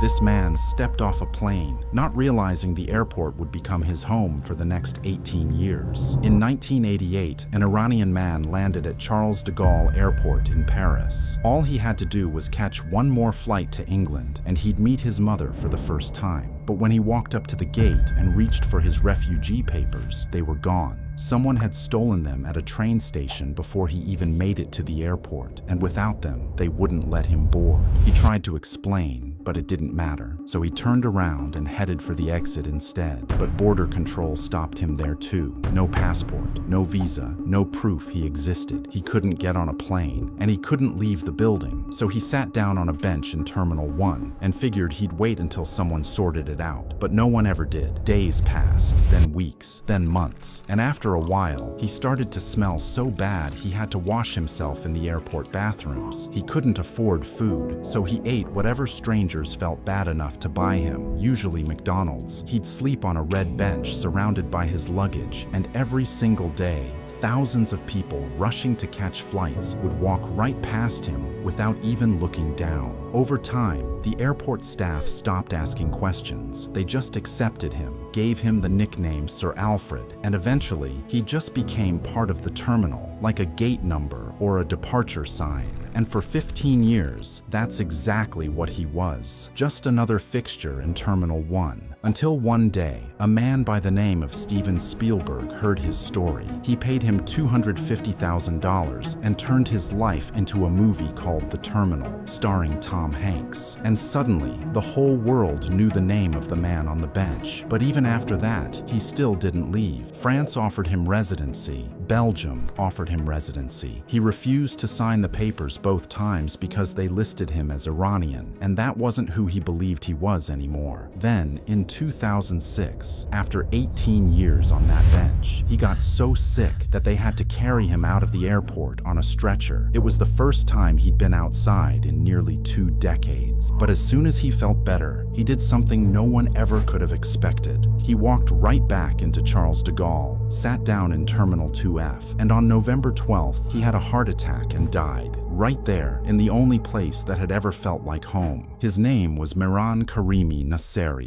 This man stepped off a plane, not realizing the airport would become his home for the next 18 years. In 1988, an Iranian man landed at Charles de Gaulle Airport in Paris. All he had to do was catch one more flight to England, and he'd meet his mother for the first time. But when he walked up to the gate and reached for his refugee papers, they were gone. Someone had stolen them at a train station before he even made it to the airport, and without them, they wouldn't let him board. He tried to explain, but it didn't matter. So he turned around and headed for the exit instead. But border control stopped him there too. No passport, no visa, no proof he existed. He couldn't get on a plane, and he couldn't leave the building. So he sat down on a bench in Terminal 1 and figured he'd wait until someone sorted it out. But no one ever did. Days passed, then weeks, then months, and after a while, he started to smell so bad he had to wash himself in the airport bathrooms. He couldn't afford food, so he ate whatever strangers felt bad enough to buy him, usually McDonald's. He'd sleep on a red bench surrounded by his luggage, and every single day, thousands of people rushing to catch flights would walk right past him without even looking down. Over time, the airport staff stopped asking questions. They just accepted him, gave him the nickname Sir Alfred, and eventually, he just became part of the terminal, like a gate number or a departure sign. And for 15 years, that's exactly what he was. Just another fixture in Terminal 1. Until one day, a man by the name of Steven Spielberg heard his story. He paid him $250,000 and turned his life into a movie called The Terminal, starring Tom Hanks. And suddenly, the whole world knew the name of the man on the bench. But even after that, he still didn't leave. France offered him residency. Belgium offered him residency. He refused to sign the papers both times because they listed him as Iranian, and that wasn't who he believed he was anymore. Then, in 2006, after 18 years on that bench, he got so sick that they had to carry him out of the airport on a stretcher. It was the first time he'd been outside in nearly 2 decades. But as soon as he felt better, he did something no one ever could have expected. He walked right back into Charles de Gaulle, sat down in Terminal 2F, and on November 12th, he had a heart attack and died, right there in the only place that had ever felt like home. His name was Mehran Karimi Nasseri.